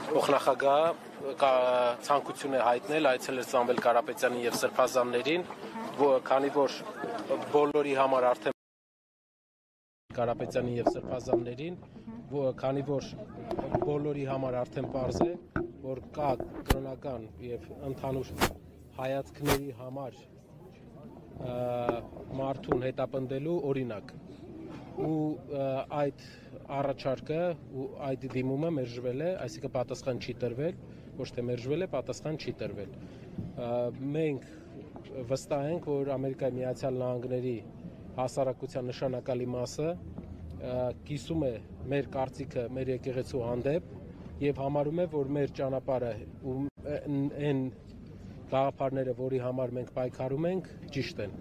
Փոխնախագահը ցանկություն է հայտնել այցելել Սամվել Կարապետյանին եւ սրբազաններին, քանի որ բոլորի համար արդեն Կարապետյանին եւ սրբազաններին, քանի որ բոլորի համար արդեն պարզ է, որ կա կրոնական եւ ընդհանուր հայացքների համար մարդուն հետապնդելու օրինակ ու այդ առաջարկը ու այդ դիմումը մերժվել է, այսինքն պատասխան չի տրվել, ոչ թե մերժվել է, պատասխան չի տրվել։ Մենք վստահ ենք, որ Ամերիկայի Միացյալ Նահանգների հասարակության նշանակալի մասը կիսում է մեր կարծիքը մեր եկեղեցու հանդեպ եւ համարում է, որ մեր ճանապարհը ու այն գաղափարները, որի համար մենք պայքարում ենք, ճիշտ են։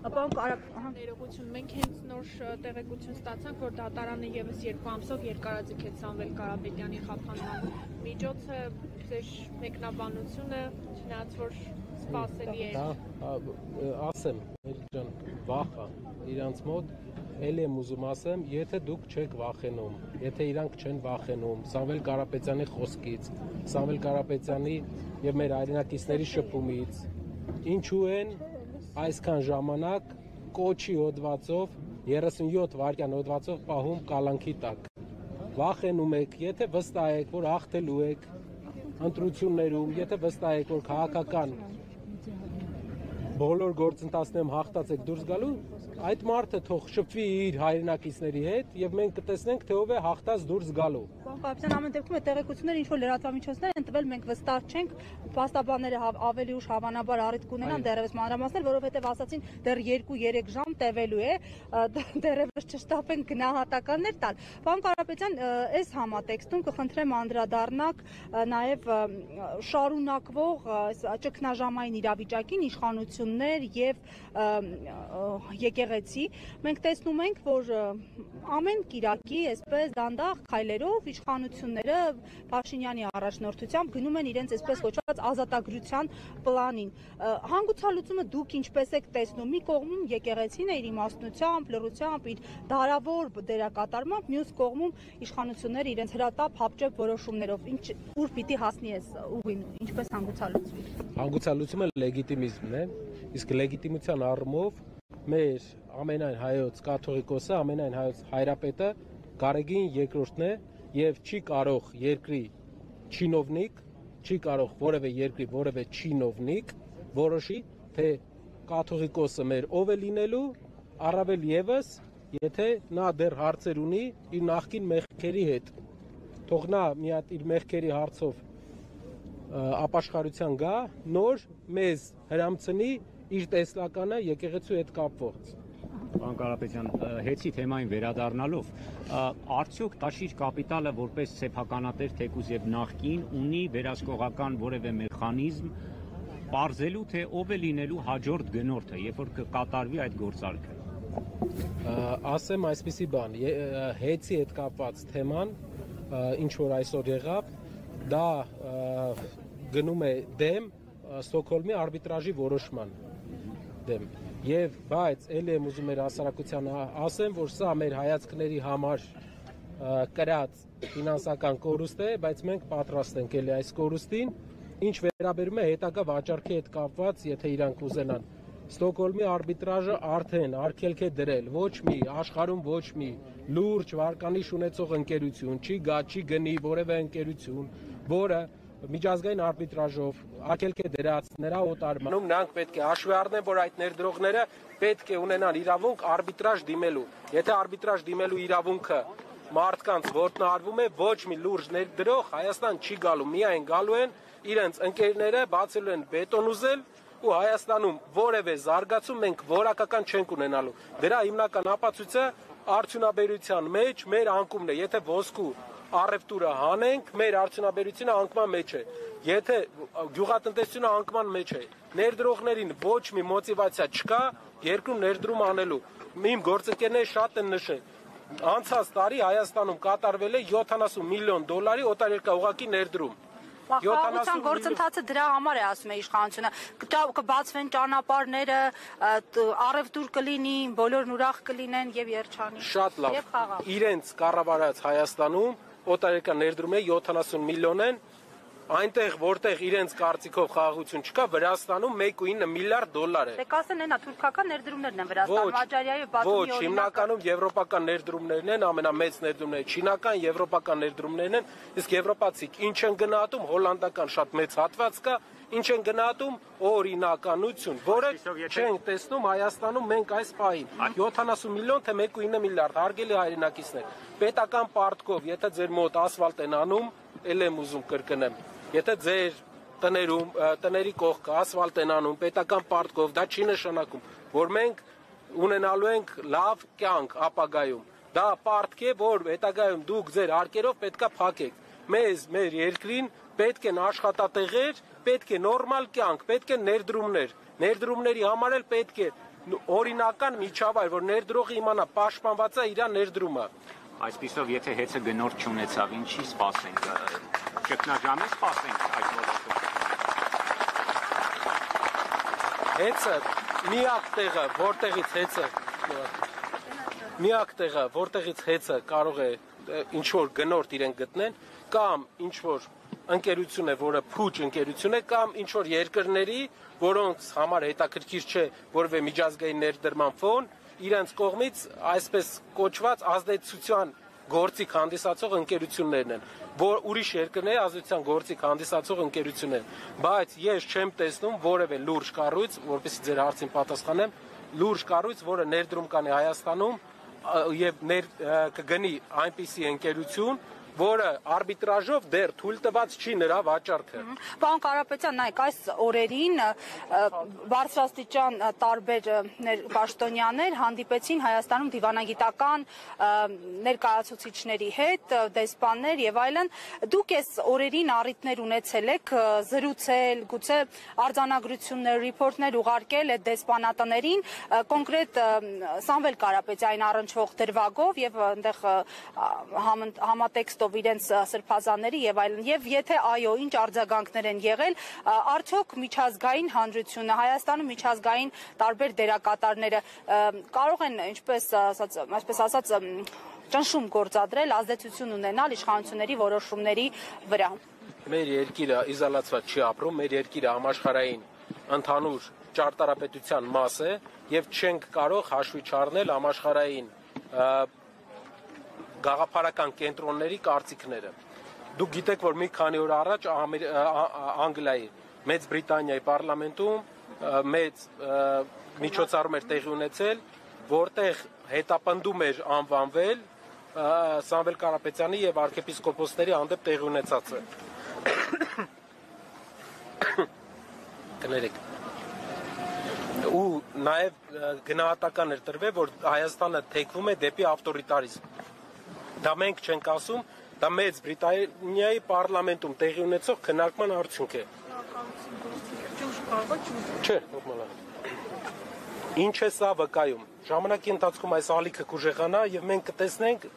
Պարոն Կարապետյան, ներողություն, մենք հենց նոր տեղեկություն ստացանք, որ դատարանը եւս 2 ամսով երկարաձգեց Սամվել Կարապետյանի խափանման միջոցը, ձեր մեկնաբանությունը, չնայած որ սպասելի է։ Ասեմ, ջան, վախը իրանց մոտ էլ եմ ուզում ասեմ, եթե դուք չեք վախենում, եթե իրանք չեն վախենում Սամվել Կարապետյանի խոսքից, Սամվել Կարապետյանի եւ մեր հայրենակիցների շփումից, ինչու են այսքան ժամանակ կոչի հոդվածով 37 վայրկյան հոդվածով պահում կալանքի տակ։ Վախենում եք, եթե վստահ եք, որ հաղթելու եք ընտրություններում, եթե վստահ եք, որ քաղաքական բոլոր գործընթացներում հաղթած եք դուրս գալու, այդ մարդը թող շփվի իր հայրենակիցների հետ եւ մենք կտեսնենք, թե ով է հաղթած դուրս գալու։ Պարոն Կարապետյան, ամեն դեպքում այդ տեղեկությունները ինչ որ լրատվամիջոցներ են տվել, մենք վստահ չենք, փաստաբանները ավելի ուշ հավանաբար առիթ կունենան դեռևս մանրամասներ, որովհետեւ ասացին դեռ 2-3 ժամ տևելու է, դեռևս չշտապեն գնահատականներ տալ։ Պարոն Կարապետյան, այս համատեքստում կխնդրեմ անդրադառնաք նաեւ շարունակվող ճգնաժամային իրավիճակին, իշխանություններ եւ եկեղեցի, մենք տեսնում ենք, որ ամեն կիրակի այսպես դանդաղ քայլերով իշխանությունները Փաշինյանի առաջնորդությամբ գնում են իրենց այսպես կոչված ազատագրության պլանին։ Հանգուցալուծումը դուք ինչպես եք տեսնում, մի կողմում եկեղեցին է իր իմաստնությամբ, լռությամբ, իր դարավոր դերակատարմամբ, մյուս կողմում իշխանությունները իրենց հրատապ հապճեպ որոշումներով, ուր պիտի հասնի այս ուղին, ինչպես հանգուցալուծվի։ Հանգուցալուծումը լեգիտիմիզմն է, իսկ լեգիտիմության առումով մեր ամենայն հայոց կաթողիկոսը, ամենայն հայոց հայրապետը Գարեգին երկրորդն է եւ չի կարող երկրի չինովնիկ, չի կարող որևէ երկրի որևէ չինովնիկ որոշի, թե կաթողիկոսը մեր ով է լինելու, առավել եւս, եթե նա դեռ հարցեր ունի իր նախկին մեղքերի հետ։ Թող նա մի հատ իր մեղքերի հարցով ապաշխարության գա, նոր մեզ հրամցնի իր տեսլականը եկեղեցու հետ կապված։ Պարոն Կարապետյան, հեցի թեմային վերադառնալով, արդյոք Տաշիր կապիտալը որպես սեփականատեր թեկուզ եւ նախկին ունի վերահսկողական որևէ մեխանիզմ պարզելու, թե ով է լինելու հաջորդ գնորդը, երբ որ կկատարվի այդ գործարքը։ Ասեմ այսպիսի բան, հեցի հետ կապված թեման, ինչ որ այսօր եղավ, դա գնում է դեմ Ստոկհոլմի արբիտրաժի որոշման դեմ։ Եվ բայց ելի եմ ուզում մեր հասարակությանը ասեմ, որ սա մեր հայացքների համար կրած ֆինանսական կորուստ է, բայց մենք պատրաստ ենք ելի այս կորուստին, ինչ վերաբերում է հետագա վաճառքի հետ կապված, եթե իրանք ուզենան։ Ստոկհոլմի արբիտրաժը արդեն արգելք է դրել, ոչ մի աշխարհում ոչ մի լուրջ վարկանիշ ունեցող ընկերություն չի գա, չի գնի որևէ ընկերություն, որը միջազգային արբիտրաժով արգելք է դրած նրա օտարմանում, նրանք պետք է հաշվի առնեն, որ այդ ներդրողները պետք է ունենան իրավունք արբիտրաժ դիմելու։ Եթե արբիտրաժ դիմելու իրավունքը մարդկանց ոտնահարվում է, ոչ մի լուրջ ներդրող Հայաստան չի գալու, միայն գալու են իրենց ընկերները, բացելու են բետոն ուզել ու Հայաստանում որևէ զարգացում մենք որակական չենք ունենալու։ Դրա հիմնական ապացույցը արդյունաբերության մեջ մեր անկումն է, եթե ոսկու առևտուրը հանենք, մեր արդյունաբերությունը անկման մեջ է։ Եթե գյուղատնտեսությունը անկման մեջ է, ներդրողներին ոչ մի մոտիվացիա չկա երկրում ներդրում անելու։ Իմ գործընկերները շատ են նշել, անցած տարի Հայաստանում կատարվել է 70 միլիոն դոլարի օտարերկրյա ուղղակի ներդրում։ Խաղաղության գործընթացը դրա համար է ասում է իշխանությունը, կբացվեն ճանապարհները, առևտուր կլինի, բոլորն ուրախ կլինեն եւ երջանիկ։ Շատ լավ։ Իրենց կառավարած Հայաստանում օտարերկրյա ներդրում է 70 միլիոն են, այնտեղ որտեղ իրենց կարծիքով խաղաղություն չկա, Վրաստանում 1.9 միլիարդ դոլար է։ Դե կասեն այնա թուրքական ներդրումներն են Վրաստանում, Աջարիայի բացումի Ոչ, հիմնականում եվրոպական ներդրումներն են, ամենամեծ ներդրումները, չինական, եվրոպական ներդրումներն են, իսկ եվրոպացիք ինչ են գնահատում, հոլանդական շատ մեծ հատված կա, ինչ են գնահատում օրինականություն, որը չեն տեսնում Հայաստանում մենք այս պահին 70 միլիոն թե 1.9 միլիարդ, հարգելի հայրենակիցներ, պետական պարտքով, եթե ձեր մոտ ասֆալտ են անում, ել եմ ուզում կրկնեմ, եթե ձեր տների կողքը ասֆալտ են անում պետական պարտքով, դա չի նշանակում, որ մենք ունենալու ենք լավ կյանք ապագայում։ Դա պարտք է, որ հետագայում դուք ձեր արկերով պետքա փակեք։ Մեզ, մեր երկրին պետք են աշխատատեղեր, պետք է նորմալ կյանք, պետք է ներդրումներ։ Ներդրումների համար էլ պետք է օրինական միջավայր, որ ներդրողը իմանա պաշտպանված է իր ներդրումը։ Այսպիսով, եթե հեծը գնորդ չունեցավ, ինչի սպասենք, ճգնաժամի սպասենք այդ ոլորտում։ Հեծը միակ տեղը, որտեղից հեծը կարող է ինչ-որ գնորդ իրեն գտնեն, կամ ինչ-որ ընկերություն է, որը փուչ ընկերություն է, կամ ինչ-որ երկրների, որոնց համար հետաքրքիր չէ որևէ միջազգային ներդրման ֆոն, իրենց կողմից այսպես կոչված ազդեցության գործիք հանդիսացող ընկերություններն են, որ ուրիշ երկրների ազդեցության գործիք հանդիսացող ընկերություններ են, բայց ես չեմ տեսնում որևէ լուրջ կառույց, որպեսզի ձեր հարցին պատասխանեմ, լուրջ կառույց, որը ներդրում կանի Հայաստանում եւ կգնի այնպիսի ընկերություն, որը արբիտրաժով դեռ թույլ տված չի նրա վաճառքը։ Պարոն Կարապետյան, նայեք, այս օրերին բարձրաստիճան տարբեր պաշտոնյաներ հանդիպեցին Հայաստանում դիվանագիտական ներկայացուցիչների հետ, դեսպաններ եւ այլն։ Դուք այս օրերին առիթներ ունեցել եք զրուցել, գուցե արձանագրություններ, ռիփորտներ ուղարկել այդ դեսպանատներին, կոնկրետ Սամվել Կարապետյանին առնչվող դրվագով եւ այնտեղ համատեքստով իրենց սրբազանների եւ այլն, եւ եթե այո, ինչ արձագանքներ են եղել, արդյոք միջազգային հանրությունը, Հայաստանում միջազգային տարբեր դերակատարները կարող են, այսպես ասած, ճնշում գործադրել, ազդեցություն ունենալ իշխանությունների որոշումների վրա։ Մեր երկիրը իզոլացված չի ապրում, մեր երկիրը համաշխարհային ընդհանուր ճարտարապետության մաս է եւ չենք կարող հաշվի չառնել համաշխարհային գաղափարական կենտրոնների կարծիքները։ Դուք գիտեք, որ մի քանի օր առաջ Անգլիայի, Մեծ Բրիտանիայի պարլամենտում մեծ միջոցառում էր տեղի ունեցել, որտեղ հետապնդում էր անվանվել Սամվել Կարապետյանի եւ arczepiskopos-ների հանդեպ տեղի ունեցածը։ Կներեք։ Ու նաեւ գնահատական էր տրվել, որ Հայաստանը թեքվում է դեպի ավտորիտարիզմ։ Դա մենք չենք ասում, դա Մեծ Բրիտանիայի պարլամենտում տեղի ունեցող քննարկման արդյունք է։ Չէ, նորմալ է։ Ինչ է սա վկայում։ Ժամանակի ընթացքում այս ալիքը կուժեղանա եւ մենք կտեսնենք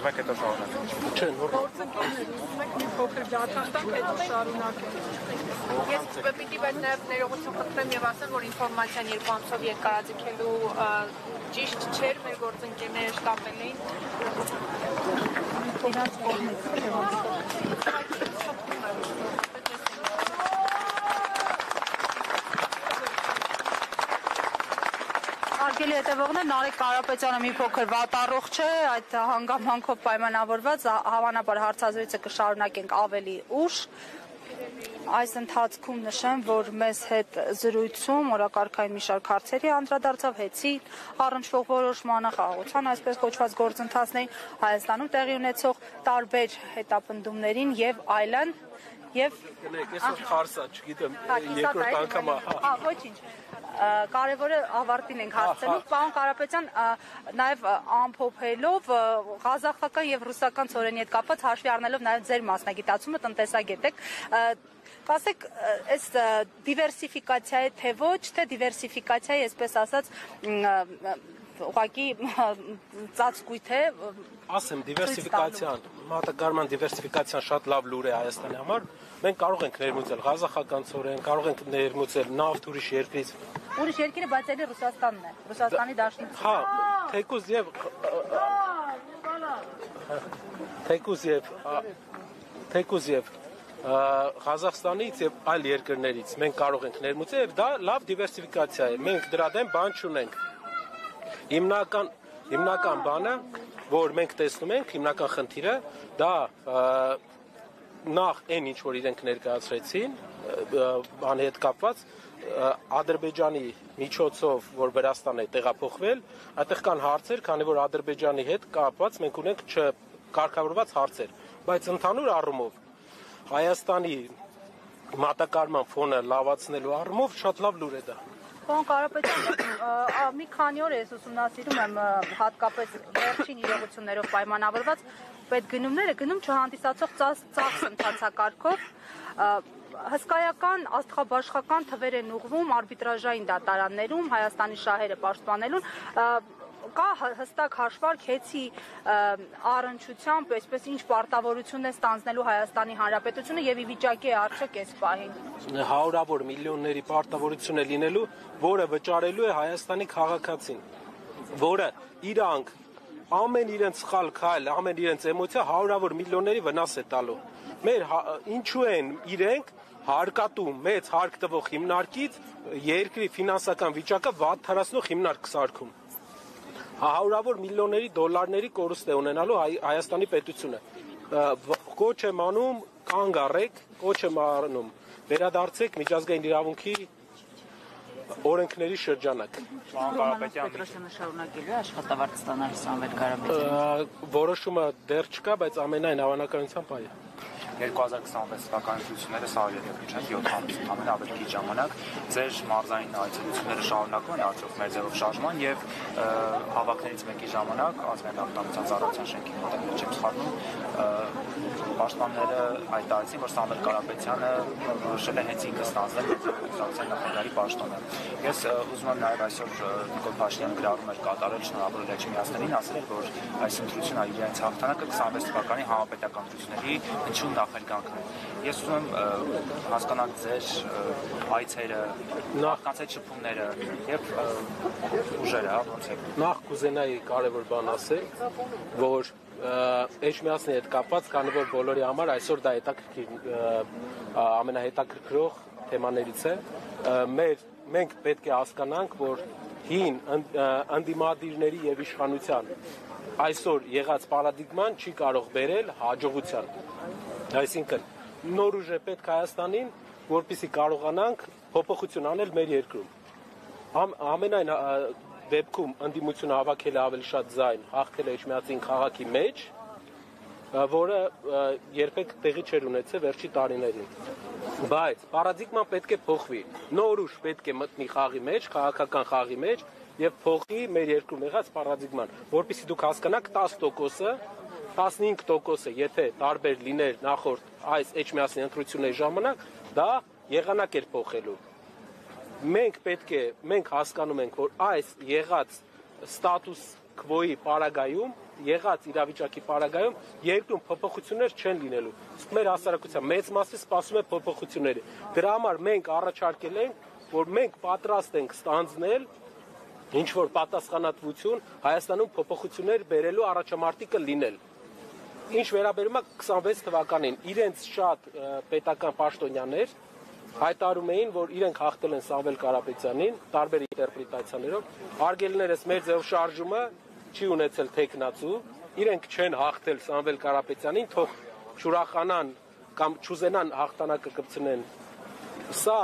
Չէ, նորմալ։ Մի փոքր դատաստան հետո շարունակենք։ Ես պիտի բայց նաև ներողություն խնդրեմ եւ ասեմ, որ ինֆորմացիան 2 ամսով երկարաձգելու ճիշտ չէր, մեր գործընկերները շտապել էին։ Հարգելի հետևողներ, Նարեկ Կարապետյանը մի փոքր վատառող չէ, այդ հանգամանքով պայմանավորված հավանաբար հարցազրույցը կշարունակենք ավելի ուշ։ Այս ընթացքում նշեմ, որ մեզ հետ զրույցում օրակարգային մի շարք հարցերի անդրադարձավ հեծի առնչվող որոշմանը, խաղաղության այսպես կոչված գործընթացներին, Հայաստանում տեղի ունեցող տարբեր հետապնդումներին եւ այլն եւ այսօր խարսա, չգիտեմ, երկրորդ անգամ ոչինչ կարևորը ավարտին ենք հասցնում։ Պարոն Կարապետյան, նաև ամփոփելով ղազախական եւ ռուսական ծորենի հետ կապված հաշվի առնելով նաև ձեր մասնագիտացումը տնտեսագետ եք, կասեք, այս դիվերսիֆիկացիայի թե ոչ, թե դիվերսիֆիկացիայի, այսպես ասած, ուղղակի ծածկույթ է ասեմ դիվերսիֆիկացիան, մատակարարման դիվերսիֆիկացիան շատ լավ լուր է Հայաստանի համար։ Մենք կարող ենք ներմուծել ղազախական ծորեն, կարող ենք ներմուծել նավթ ուրիշ երկրից։ Ուրիշ երկիրը բայց էլի Ռուսաստանն է, Ռուսաստանի Դաշնությունն։ Հա, թեկուզ եւ Ղազախստանից եւ այլ երկրներից մենք կարող ենք ներմուծել եւ դա լավ դիվերսիֆիկացիա է։ Մենք դրա դեմ բան չունենք։ Հիմնական բանը, որ մենք տեսնում ենք, հիմնական խնդիրը դա նախ այն ինչ որ իրենք ներկայացրեցին, բանի հետ կապված Ադրբեջանի միջոցով, որ Վրաստան է տեղափոխվել, այդտեղ կան հարցեր, քանի որ Ադրբեջանի հետ կապված մենք ունենք չկարգավորված հարցեր, բայց ընդհանուր առումով Հայաստանի մատակարարման ֆոնը լավացնելու առումով շատ լավ լուր է դա։ Պարոն Կարապետյան, մի քանի օր ես ուսումնասիրում եմ հատկապես վերջին իրողություններով պայմանավորված պետգնումները, գնում չհանդիսացող ծախս ընթացակարգով հսկայական աստղաբաշխական թվեր են ուղղվում արբիտրաժային դատարաններում Հայաստանի շահերը պաշտպանելուն, կա հստակ հաշվարկ հեծի առնչությամբ, այսպես ինչ պարտավորություն է ստանձնելու Հայաստանի Հանրապետությունը եւ ի վիճակի է արդյոք այս պահին։ Հարյուրավոր միլիոնների պարտավորություն է լինելու, որը վճարելու է Հայաստանի քաղաքացին, որը իրանք ամեն իրենց սխալ քայլ, ամեն իրենց էմոցիա հարյուրավոր միլիոնների վնաս է տալու։ Մեր ինչու են իրենք հարկատու մեծ հարկ տվող հիմնարկից երկրի ֆինանսական վիճակը վատթարացնող հիմնարկ սարքում։ Հարյուրավոր միլիոնների դոլարների կորուստ է ունենալու Հայաստանի պետությունը։ Կոչ եմ անում կանգ առեք, կոչ եմ անում վերադարձեք միջազգային իրավունքի օրենքների շրջանակ։ Պետրոսյանը շարունակելու է աշխատավարձ ստանալ Սամվել Կարապետյանը։ Որոշումը դեռ չկա, բայց ամենայն հավանականությամբ այո։ 2026 թվականի ցույցները սա երևի չէ 7 ամիս ամեն ավելի քիչ ժամանակ ձեր մարզային այցելությունները շարունակվում են արդյոք մեր ձևով շարժման եւ հավաքներից մեկի ժամանակ ազգային արտադրության ծառայության շենքի մոտ չեմ սխալվում պաշտպանները հայտարարեցին որ Սամվել Կարապետյանը որոշել է հենց ինքը ստանձնել ծառայության նախարարի պաշտոնը ես ուզում եմ նաեւ այսօր Նիկոլ Փաշինյանը գրառում էր կատարել շնորհավոր Լեչմիածներին ասել էր որ այս ընտրությունը իրենց հաղթանակը 26 թվականի համապետական ընտրությունների հնչյուն նախերգանքն է։ Ես ուզում եմ հասկանալ ձեր այցերը, նախքանց այդ շփումները եւ ուժերը, ոնց է։ Նախ կուզենայի կարևոր բան ասել, որ Էջմիածնի հետ կապված, քանի որ բոլորի համար այսօր դա ամենահետաքրքրող թեմաներից է, մենք պետք է հասկանանք, որ հին ընդդիմադիրների եւ իշխանության այսօր եղած պարադիգման չի կարող բերել հաջողության։ Այսինքն նոր ուժ է պետք Հայաստանին, որպեսզի կարողանանք փոփոխություն անել մեր երկրում։ Ամենայն դեպքում ընդդիմությունը հավաքել է ավելի շատ ձայն, հաղթել է Էջմիածին քաղաքի մեջ, որը երբեք տեղի չէր ունեցել վերջի տարիներին։ Բայց պարադիգման պետք է փոխվի։ Նոր ուժ պետք է մտնի խաղի մեջ, քաղաքական խաղի մեջ եւ փոխի մեր երկրում եղած պարադիգման, որպեսզի դուք հասկանաք 10%-ը 15%-ը, եթե տարբեր լիներ նախորդ այս Էջմիածնի ընտրությունների ժամանակ, դա եղանակ էր փոխելու։ Մենք հասկանում ենք, որ այս եղած ստատուս քվոյի պարագայում, եղած իրավիճակի պարագայում երկրում փոփոխություններ չեն լինելու։ Իսկ մեր հասարակության մեծ մասը սպասում է փոփոխությունների։ Դրա համար մենք առաջարկել ենք, որ մենք պատրաստ ենք ստանձնել ինչ-որ պատասխանատվություն Հայաստանում փոփոխություններ բերելու առաջամարտիկը լինել։ Ինչ վերաբերում է 26 թվականին, իրենց շատ պետական պաշտոնյաներ հայտարարում էին, որ իրենք հաղթել են Սամվել Կարապետյանին, տարբեր ինտերպրետացիաներով, արգելներս մեր ձև շարժումը չի ունեցել թեկնածու, իրենք չեն հաղթել Սամվել Կարապետյանին, թող չուրախանան կամ չուզենան հաղթանակը կպցնեն։ Սա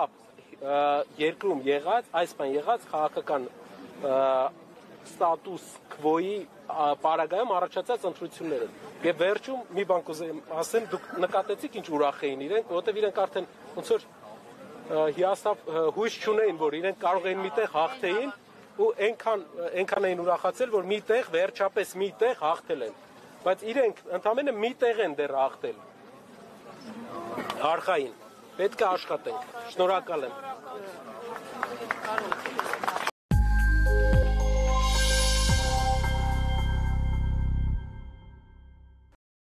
երկրում եղած, այս բան եղած քաղաքական ստատուս քվոյի պարագայում առաջացած ընտրություններ են։ Եվ վերջում մի բան կուզեմ ասեմ, դուք նկատեցիք ինչ ուրախ էին իրենք, որովհետև իրենք արդեն ոնց որ հիասթափ հույս չունեին, որ իրենք կարող են միտեղ հաղթեին ու այնքան էին ուրախացել, որ միտեղ վերջապես միտեղ հաղթել են։ Բայց իրենք ընդամենը միտեղ են դեռ հաղթել։ Արխային։ Պետք է աշխատենք։ Շնորհակալ եմ։